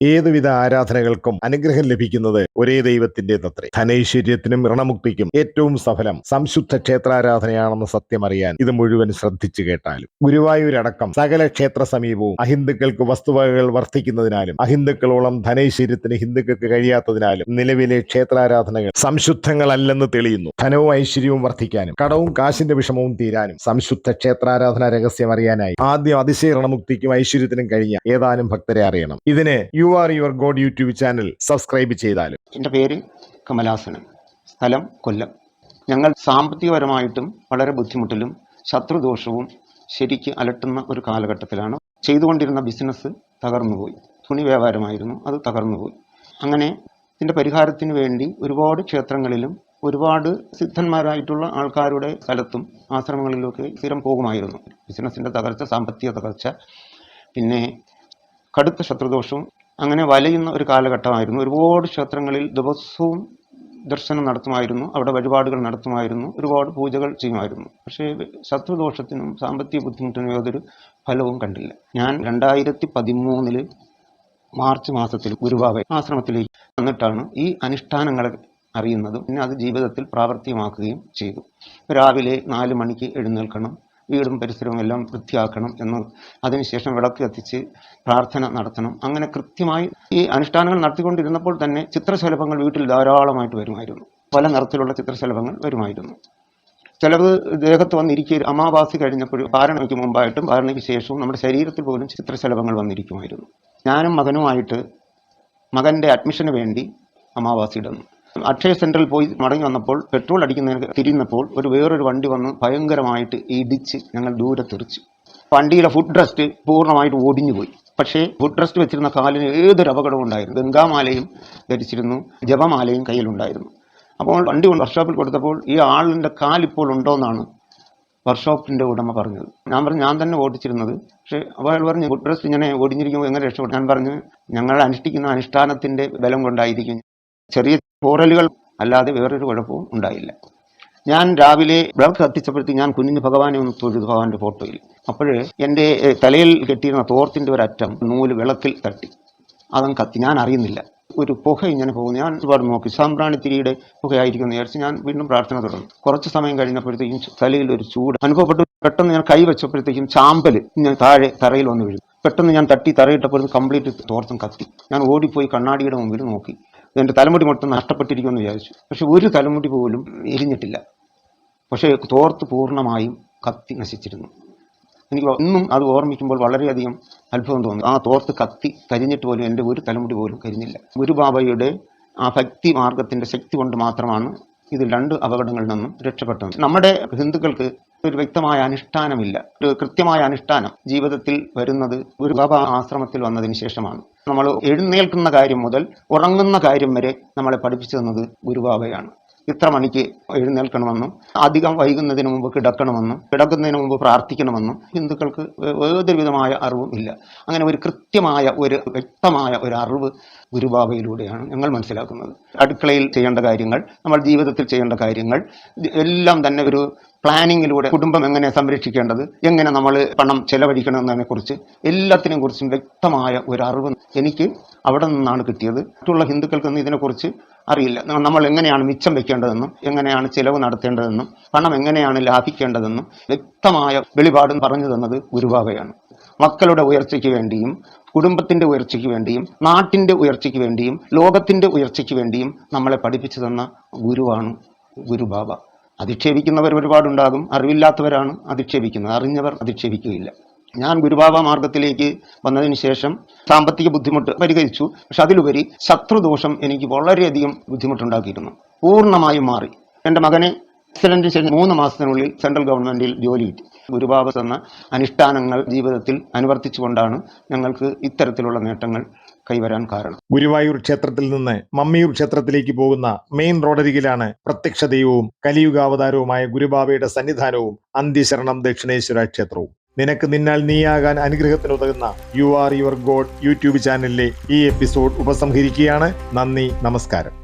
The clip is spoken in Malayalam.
ഏതുവിധ ആരാധനകൾക്കും അനുഗ്രഹം ലഭിക്കുന്നത് ഒരേ ദൈവത്തിൻ്റെതത്രേ. ധനൈശ്വര്യത്തിനും ഋണമുക്തിക്കും ഏറ്റവും സഫലം സംശുദ്ധ ക്ഷേത്രാരാധനയാണെന്ന് സത്യമറിയാൻ ഇത് മുഴുവൻ ശ്രദ്ധിച്ചു കേട്ടാലും. ഗുരുവായൂരടക്കം സകല ക്ഷേത്ര സമീപവും അഹിന്ദുക്കൾക്ക് വസ്തുവകകൾ വർദ്ധിക്കുന്നതിനാലും അഹിന്ദുക്കളോളം ധനൈശ്വര്യത്തിന് ഹിന്ദുക്കൾക്ക് കഴിയാത്തതിനാലും നിലവിലെ ക്ഷേത്രാരാധനകൾ സംശുദ്ധങ്ങളല്ലെന്ന് തെളിയുന്നു. ധനവും ഐശ്വര്യവും വർദ്ധിക്കാനും കടവും കാശിന്റെ വിഷമവും തീരാനും സംശുദ്ധ ക്ഷേത്രാരാധന രഹസ്യം അറിയാനായി ആദ്യം അതിശയ ഋണമുക്തിക്കും ഐശ്വര്യത്തിനും കഴിഞ്ഞ ഏതാനും ഭക്തരെ അറിയണം. ഇതിന് U are your god YouTube channel subscribe ചെയ്താലും. എൻ്റെ പേര് കമലാസനൻ, സ്ഥലം കൊല്ലം. ഞങ്ങൾ സാമ്പത്തികപരമായിട്ടും വളരെ ബുദ്ധിമുട്ടിലും ശത്രുദോഷവും ശരിക്ക് അലട്ടുന്ന ഒരു കാലഘട്ടത്തിലാണ്. ചെയ്തുകൊണ്ടിരുന്ന ബിസിനസ് തകർന്നുപോയി. തുണി വ്യാപാരമായിരുന്നു, അത് തകർന്നുപോയി. അങ്ങനെ ഇതിൻ്റെ പരിഹാരത്തിന് വേണ്ടി ഒരുപാട് ക്ഷേത്രങ്ങളിലും ഒരുപാട് സിദ്ധന്മാരായിട്ടുള്ള ആൾക്കാരുടെ സ്ഥലത്തും ആശ്രമങ്ങളിലൊക്കെ സ്ഥിരം പോകുമായിരുന്നു. ബിസിനസ്സിൻ്റെ തകർച്ച, സാമ്പത്തിക തകർച്ച, പിന്നെ കടുത്ത ശത്രുദോഷവും അങ്ങനെ വലയുന്ന ഒരു കാലഘട്ടമായിരുന്നു. ഒരുപാട് ക്ഷേത്രങ്ങളിൽ ദിവസവും ദർശനം നടത്തുമായിരുന്നു, അവിടെ വഴിപാടുകൾ നടത്തുമായിരുന്നു, ഒരുപാട് പൂജകൾ ചെയ്യുമായിരുന്നു. പക്ഷേ ശത്രുദോഷത്തിനും സാമ്പത്തിക ബുദ്ധിമുട്ടിനും യാതൊരു ഫലവും കണ്ടില്ല. ഞാൻ 2013 മാർച്ച് മാസത്തിൽ ഗുരുവായൂർ ആശ്രമത്തിലേക്ക് വന്നിട്ടാണ് ഈ അനുഷ്ഠാനങ്ങൾ അറിയുന്നതും പിന്നെ അത് ജീവിതത്തിൽ പ്രാവർത്തികമാക്കുകയും ചെയ്തു. രാവിലെ 4 മണിക്ക് എഴുന്നേൽക്കണം, വീടും പരിസരവും എല്ലാം വൃത്തിയാക്കണം എന്ന്, അതിനുശേഷം വിളക്ക് കത്തിച്ച് പ്രാർത്ഥന നടത്തണം. അങ്ങനെ കൃത്യമായി ഈ അനുഷ്ഠാനങ്ങൾ നടത്തിക്കൊണ്ടിരുന്നപ്പോൾ തന്നെ ചിത്രശലഭങ്ങൾ വീട്ടിൽ ധാരാളമായിട്ട് വരുമായിരുന്നു. പല നിറത്തിലുള്ള ചിത്രശലഭങ്ങൾ വരുമായിരുന്നു. ചിലവ് ദേഹത്ത് വന്നിരിക്കുക അമാവാസി കഴിഞ്ഞപ്പോൾ പാരണയ്ക്ക് മുമ്പായിട്ടും പാരണയ്ക്ക് ശേഷവും നമ്മുടെ ശരീരത്തിൽ പോലും ചിത്രശലഭങ്ങൾ വന്നിരിക്കുമായിരുന്നു. ഞാനും മകനുമായിട്ട് മകൻ്റെ അഡ്മിഷന് വേണ്ടി അമാവാസി ഇടുന്നു. അക്ഷയ സെൻറ്ററിൽ പോയി മടങ്ങി വന്നപ്പോൾ പെട്രോൾ അടിക്കുന്നതിന് തിരിഞ്ഞപ്പോൾ വേറൊരു വണ്ടി വന്ന് ഭയങ്കരമായിട്ട് ഇടിച്ച് ഞങ്ങൾ ദൂരെ തെറിച്ചു. വണ്ടിയിലെ ഫുഡ് റെസ്റ്റ് പൂർണ്ണമായിട്ട് ഒടിഞ്ഞു പോയി. പക്ഷേ ഫുഡ് റെസ്റ്റ് വെച്ചിരുന്ന കാലിന് ഏതൊരു അപകടവും ഉണ്ടായിരുന്നു. ഗംഗാമാലയും ധരിച്ചിരുന്നു, ജപമാലയും കയ്യിലുണ്ടായിരുന്നു. അപ്പോൾ വണ്ടി വർക്ക്ഷോപ്പിൽ കൊടുത്തപ്പോൾ ഈ ആളിൻ്റെ കാലിപ്പോൾ ഉണ്ടോയെന്നാണ് വർക്ക്ഷോപ്പിൻ്റെ ഉടമ പറഞ്ഞത്. ഞാൻ പറഞ്ഞു ഞാൻ തന്നെ ഓടിച്ചിരുന്നത്. പക്ഷേ അയാൾ പറഞ്ഞു ഫുഡ് റെസ്റ്റ് ഇങ്ങനെ ഒടിഞ്ഞിരിക്കുമ്പോൾ എങ്ങനെ രക്ഷപ്പെടും? ഞാൻ പറഞ്ഞു ഞങ്ങൾ അനുഷ്ഠിക്കുന്ന അനുഷ്ഠാനത്തിൻ്റെ ബലം കൊണ്ടായിരിക്കും, ചെറിയ പോറലുകൾ അല്ലാതെ വേറൊരു കുഴപ്പവും ഉണ്ടായില്ല. ഞാൻ രാവിലെ വിളക്ക് കത്തിച്ചപ്പോഴത്തേക്ക് ഞാൻ കുഞ്ഞിന് ഭഗവാനെ ഒന്ന് തൊഴുതു, ഭഗവാന്റെ ഫോട്ടോയിൽ. അപ്പോഴേ എൻ്റെ തലയിൽ കെട്ടിയിരുന്ന തോർത്തിൻ്റെ ഒരറ്റം നൂല് വിളക്കിൽ തട്ടി, അതങ്ങ് കത്തി. ഞാൻ അറിയുന്നില്ല, ഒരു പുക ഇങ്ങനെ പോകുന്നു. ഞാൻ ഒരുപാട് നോക്കി, സാമ്പ്രാണിത്തിരിയുടെ പുകയായിരിക്കും എന്ന് വിചാരിച്ച് ഞാൻ വീണ്ടും പ്രാർത്ഥന തുടർന്നു. കുറച്ച് സമയം കഴിഞ്ഞപ്പോഴത്തേക്കും തലയിൽ ഒരു ചൂട് അനുഭവപ്പെട്ടു. പെട്ടെന്ന് ഞാൻ കൈ വെച്ചപ്പോഴത്തേക്കും ചാമ്പൽ ഞാൻ താഴെ തറയിൽ വന്ന് വീഴും. പെട്ടെന്ന് ഞാൻ തട്ടി തറയിട്ടപ്പോഴത്തേക്ക് കംപ്ലീറ്റ് തോർത്തും കത്തി. ഞാൻ ഓടിപ്പോയി കണ്ണാടിയുടെ മുമ്പിൽ നോക്കി. എൻ്റെ തലമുടി മൊത്തം നഷ്ടപ്പെട്ടിരിക്കുമെന്ന് വിചാരിച്ചു. പക്ഷെ ഒരു തലമുടി പോലും എരിഞ്ഞിട്ടില്ല. പക്ഷേ തോർത്ത് പൂർണ്ണമായും കത്തി നശിച്ചിരുന്നു. എനിക്ക് ഇന്നും അത് ഓർമ്മിക്കുമ്പോൾ വളരെയധികം അത്ഭുതം തോന്നുന്നു. ആ തോർത്ത് കത്തി കരിഞ്ഞിട്ട് പോലും എൻ്റെ ഒരു തലമുടി പോലും കരിഞ്ഞില്ല. ഗുരുബാബയുടെ ആ ഭക്തി മാർഗത്തിൻ്റെ ശക്തി കൊണ്ട് മാത്രമാണ് ഇത് 2 അപകടങ്ങളിൽ നിന്നും രക്ഷപ്പെട്ടത്. നമ്മുടെ ഹിന്ദുക്കൾക്ക് ഒരു വ്യക്തമായ അനുഷ്ഠാനമില്ല. ഒരു കൃത്യമായ അനുഷ്ഠാനം ജീവിതത്തിൽ വരുന്നത് ഗുരുബാബ ആശ്രമത്തിൽ വന്നതിന് ശേഷമാണ്. നമ്മൾ എഴുന്നേൽക്കുന്ന കാര്യം മുതൽ ഉറങ്ങുന്ന കാര്യം വരെ നമ്മളെ പഠിപ്പിച്ചു തന്നത് ഗുരുബാബയാണ്. ഇത്ര മണിക്ക് എഴുന്നേൽക്കണമെന്നും അധികം വൈകുന്നതിന് മുമ്പ് കിടക്കണമെന്നും കിടക്കുന്നതിന് മുമ്പ് പ്രാർത്ഥിക്കണമെന്നും ഹിന്ദുക്കൾക്ക് ഏതൊരു വിധമായ അറിവും ഇല്ല. അങ്ങനെ ഒരു കൃത്യമായ വ്യക്തമായ ഒരു അറിവ് ഗുരുബാബയിലൂടെയാണ് ഞങ്ങൾ മനസ്സിലാക്കുന്നത്. അടുക്കളയിൽ ചെയ്യേണ്ട കാര്യങ്ങൾ, നമ്മൾ ജീവിതത്തിൽ ചെയ്യേണ്ട കാര്യങ്ങൾ എല്ലാം തന്നെ ഒരു പ്ലാനിങ്ങിലൂടെ, കുടുംബം എങ്ങനെ സംരക്ഷിക്കേണ്ടത്, എങ്ങനെ നമ്മൾ പണം ചെലവഴിക്കണമെന്നതിനെക്കുറിച്ച് എല്ലാത്തിനെയും കുറിച്ചും വ്യക്തമായ ഒരു അറിവ് എനിക്ക് അവിടെ നിന്നാണ് കിട്ടിയത്. മറ്റുള്ള ഹിന്ദുക്കൾക്കൊന്നും ഇതിനെക്കുറിച്ച് അറിയില്ല. നമ്മൾ എങ്ങനെയാണ് മിച്ചം വെക്കേണ്ടതെന്നും എങ്ങനെയാണ് ചിലവ് നടത്തേണ്ടതെന്നും പണം എങ്ങനെയാണ് ലാഭിക്കേണ്ടതെന്നും വ്യക്തമായ വെളിപാടും പറഞ്ഞു തന്നത് ഗുരുബാബയാണ്. മക്കളുടെ ഉയർച്ചയ്ക്ക് വേണ്ടിയും കുടുംബത്തിൻ്റെ ഉയർച്ചയ്ക്ക് വേണ്ടിയും നാട്ടിൻ്റെ ഉയർച്ചയ്ക്ക് വേണ്ടിയും ലോകത്തിൻ്റെ ഉയർച്ചയ്ക്ക് വേണ്ടിയും നമ്മളെ പഠിപ്പിച്ചു തന്ന ഗുരുവാണ് ഗുരുബാബ. അധിക്ഷേപിക്കുന്നവർ ഒരുപാടുണ്ടാകും. അറിവില്ലാത്തവരാണ് അധിക്ഷേപിക്കുന്നത്, അറിഞ്ഞവർ അധിക്ഷേപിക്കുകയില്ല. ഞാൻ ഗുരുബാബ മാർഗത്തിലേക്ക് വന്നതിന് ശേഷം സാമ്പത്തിക ബുദ്ധിമുട്ട് പരിഹരിച്ചു. പക്ഷെ അതിലുപരി ശത്രുദോഷം എനിക്ക് വളരെയധികം ബുദ്ധിമുട്ടുണ്ടാക്കിയിരുന്നു. പൂർണ്ണമായും മാറി. എൻ്റെ മകനെ എക്സലൻറ്റ് 3 മാസത്തിനുള്ളിൽ സെൻട്രൽ ഗവൺമെൻറ്റിൽ ജോലി കിട്ടി. ഗുരുബാബ തന്ന അനുഷ്ഠാനങ്ങൾ ജീവിതത്തിൽ അനുവർത്തിച്ചുകൊണ്ടാണ് ഞങ്ങൾക്ക് ഇത്തരത്തിലുള്ള നേട്ടങ്ങൾ കൈവരാൻ കാരണം. ഗുരുവായൂർ ക്ഷേത്രത്തിൽ നിന്ന് മമ്മിയൂർ ക്ഷേത്രത്തിലേക്ക് പോകുന്ന മെയിൻ റോഡരികിലാണ് പ്രത്യക്ഷ ദൈവവും കലിയുഗാവതാരവുമായ ഗുരുബാബയുടെ സന്നിധാനവും അന്ത്യശരണം ദക്ഷിണേശ്വര ക്ഷേത്രവും. നിനക്ക് നിന്നാൽ നീയാകാൻ അനുഗ്രഹത്തിനുതകുന്ന you are your god YouTube ചാനലിലെ ഈ എപ്പിസോഡ് ഉപസംഹരിക്കുകയാണ്. നന്ദി, നമസ്കാരം.